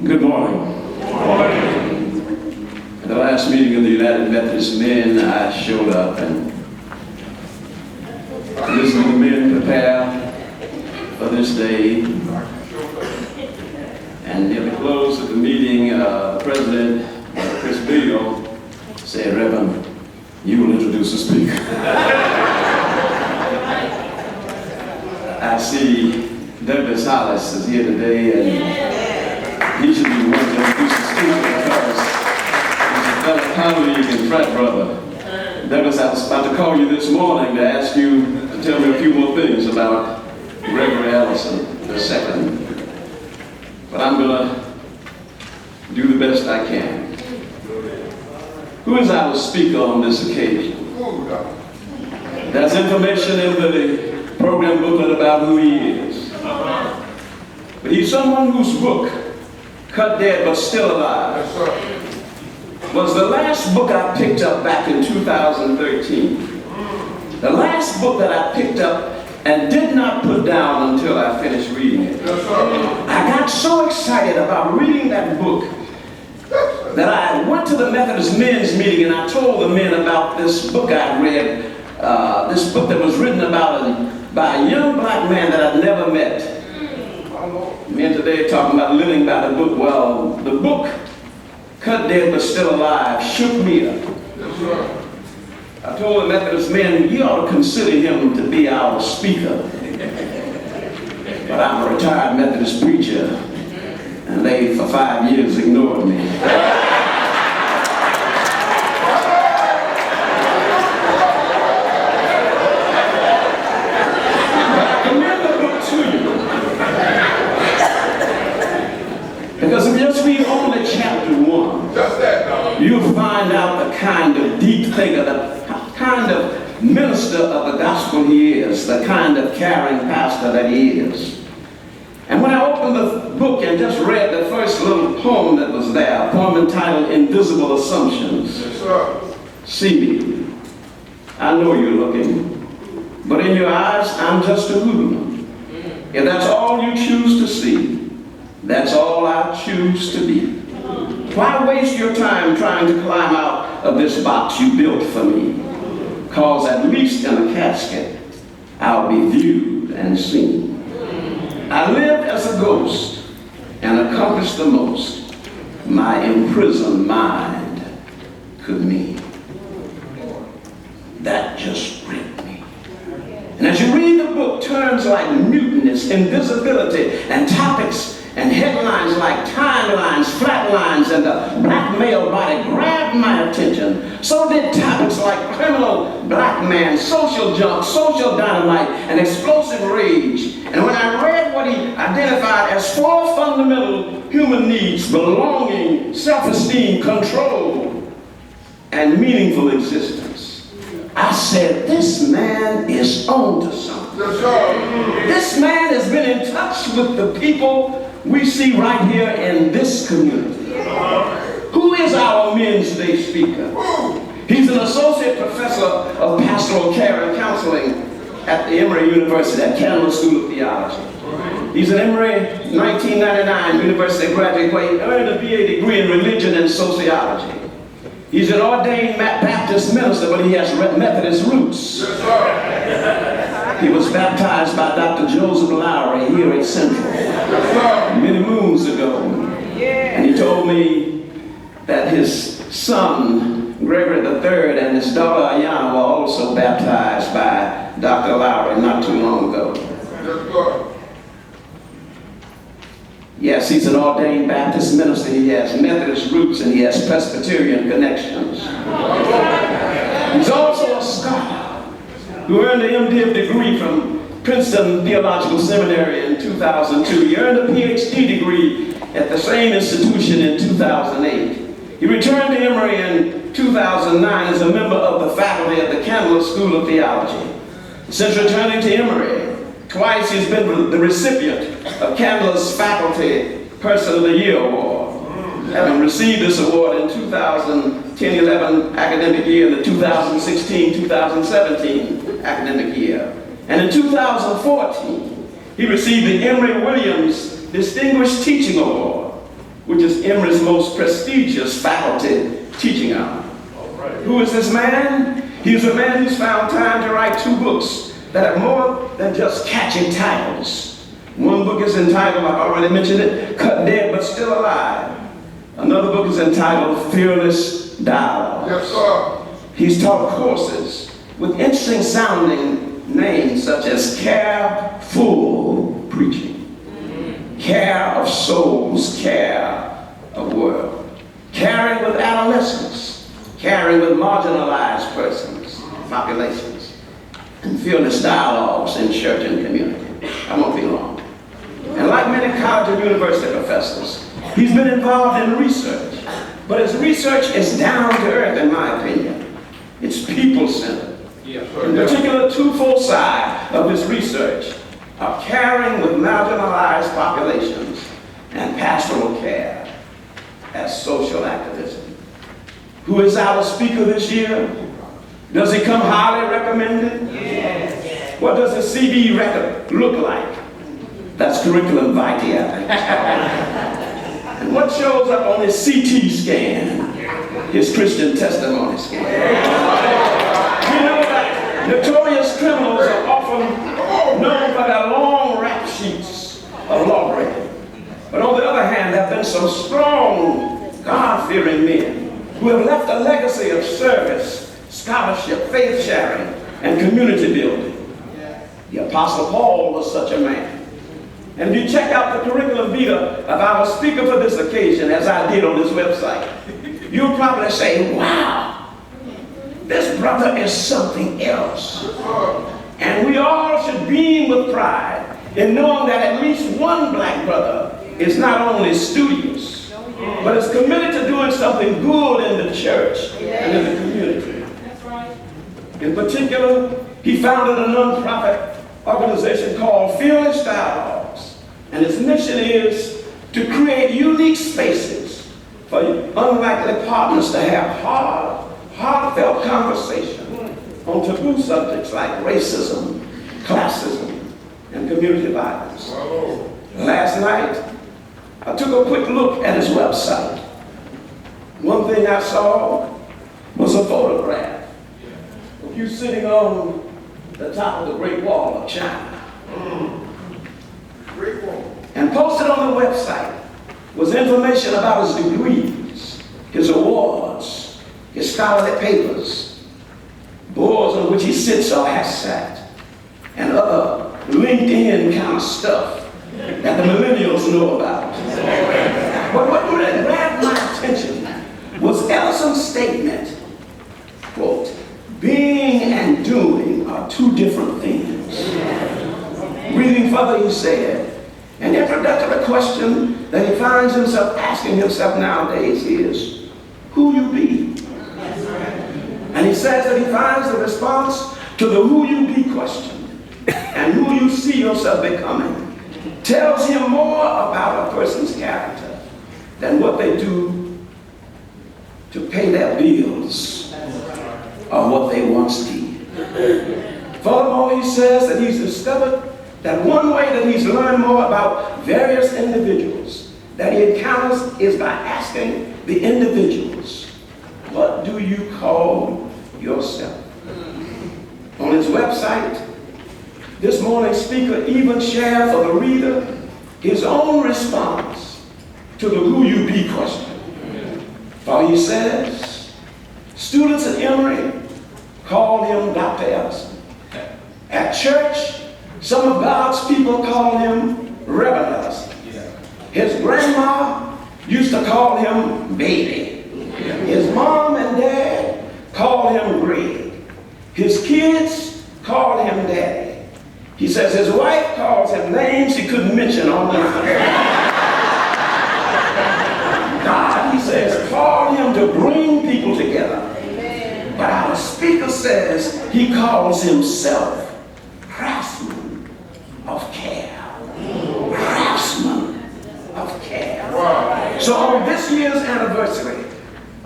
Good morning. Good morning. At the last meeting of the United Methodist Men, I showed up and listened to the men prepare for this day. And near the close of the meeting, the president, Chris Bill, said, "Reverend, you will introduce the speaker." I see Douglas Hollis is here today, and he should be the one to introduce the speaker because he's a fellow colleague and frat brother. Douglas, I was about to call you this morning to ask you to tell me a few more things about Gregory Ellison II. But I'm going to do the best I can. Who is our speaker on this occasion? There's information in the program booklet about who he is. But he's someone whose book, Cut Dead But Still Alive, was the last book I picked up back in 2013. The last book that I picked up and did not put down until I finished reading it. I got so excited about reading that book that I went to the Methodist men's meeting and I told the men about this book I'd read, this book that was written by a young black man that I'd never met. Men today talking about living by the book. Well, the book, Cut Dead But Still Alive, shook me up. I told the Methodist men, you ought to consider him to be our speaker. But I'm a retired Methodist preacher, and they, for 5 years, ignored me. Because if you just read only chapter 1, you'll find out the kind of deep thinker, the kind of minister of the gospel he is, the kind of caring pastor that he is. And when I opened the book and just read the first little poem that was there, a poem entitled Invisible Assumptions. Yes, sir. See me. I know you're looking, but in your eyes, I'm just a hoodlum. If that's all you choose to see, that's all I choose to be. Why waste your time trying to climb out of this box you built for me? Cause at least in a casket, I'll be viewed and seen. I lived as a ghost and accomplished the most my imprisoned mind could mean. That just ripped me. And as you read the book, terms like mutinous, invisibility, and topics and headlines like timelines, flatlines, and the black male body grabbed my attention. So did topics like criminal black man, social junk, social dynamite, and explosive rage. And when I read what he identified as 4 fundamental human needs, belonging, self-esteem, control, and meaningful existence, I said, this man is on to something. This man has been in touch with the people we see right here in this community. Who is our Men's Day speaker? He's an associate professor of pastoral care and counseling at the Emory University at Candler School of Theology. He's an Emory 1999 University graduate where he earned a BA degree in religion and sociology. He's an ordained Baptist minister, but he has Methodist roots. He was baptized by Dr. Joseph Lowry here at Central many moons ago. And he told me that his son, Gregory III, and his daughter, Ayana, were also baptized by Dr. Lowry not too long ago. Yes, he's an ordained Baptist minister. He has Methodist roots and he has Presbyterian connections. He's also a scholar who earned an MDiv degree from Princeton Theological Seminary in 2002. He earned a PhD degree at the same institution in 2008. He returned to Emory in 2009 as a member of the faculty at the Candler School of Theology. Since returning to Emory, twice he's been the recipient of Candler's Faculty Person of the Year Award, having received this award in 2010-11 academic year and the 2016-2017 academic year. And in 2014, he received the Emory Williams Distinguished Teaching Award which is Emory's most prestigious faculty teaching hour. Who is this man? He's a man who's found time to write 2 books that are more than just catchy titles. One book is entitled, I've already mentioned it, Cut Dead But Still Alive. Another book is entitled Fearless Dialogue. Yes, sir. He's taught courses with interesting sounding names such as Careful Preaching, Care of Souls, Care of World, Caring with Adolescents, Caring with Marginalized Persons, Populations, and Fearless Dialogues in Church and Community. I won't be long. And like many college and university professors, he's been involved in research, but his research is down to earth, in my opinion. It's people-centered. In particular, 2 foci of his research are caring with marginalized populations and pastoral care as social activism. Who is our speaker this year? Does he come highly recommended? Yes. What does his CD record look like? That's curriculum vitae. And what shows up on his CT scan? His Christian testimony scan. You know that notorious criminals are often known for their long rap sheets of lawbreaking. But on the other hand, there have been some strong, God-fearing men who have left a legacy of service, scholarship, faith sharing, and community building. The Apostle Paul was such a man. And if you check out the curriculum vitae of our speaker for this occasion, as I did on this website, you'll probably say, wow, this brother is something else. And we all should beam with pride in knowing that at least one black brother is not only studious, but is committed to doing something good in the church and in the community. In particular, he founded a nonprofit organization called Fearless Dialogues, and its mission is to create unique spaces for unlikely partners to have heartfelt conversation on taboo subjects like racism, classism, and community violence. Last night, I took a quick look at his website. One thing I saw was a photograph of you sitting on the top of the Great Wall of China. Great Wall. And posted on the website was information about his degrees, his awards, his scholarly papers, boards on which he sits or has sat, and other LinkedIn kind of stuff that the millennials know about. But what really grabbed my attention was Ellison's statement, quote, being and doing are 2 different things. Reading further, he said, an introductory question that he finds himself asking himself nowadays is, who you be? And he says that he finds the response to the who you be question and who you see yourself becoming tells him more about a person's character than what they do to pay their bills or what they once did. Furthermore, he says that he's discovered that one way that he's learned more about various individuals that he encounters is by asking the individuals, what do you call yourself? On his website, this morning's speaker even shared for the reader his own response to the who you be question. For he says, students at Emory call him Dr. Ellison. At church, some of God's people call him Reverend Ellison. His grandma used to call him Baby. His mom and dad called him Greg. His kids called him Daddy. He says his wife calls him names he couldn't mention online. God, he says, called him to bring people together. But our speaker says he calls himself craftsman of care. Craftsman of care. Wow. So on this year's anniversary,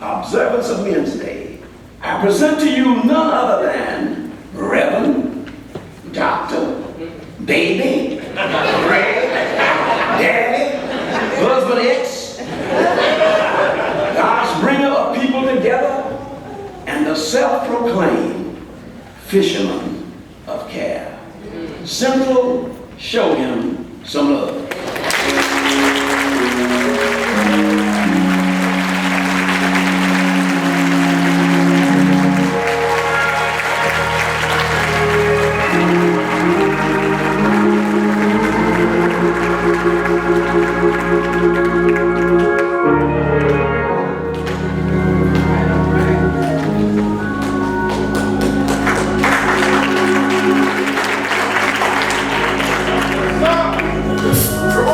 observance of Men's Day, I present to you none other than Reverend, Doctor, Baby, Greg, Daddy, Husband X, proclaim fisherman of care. Central, show him some love.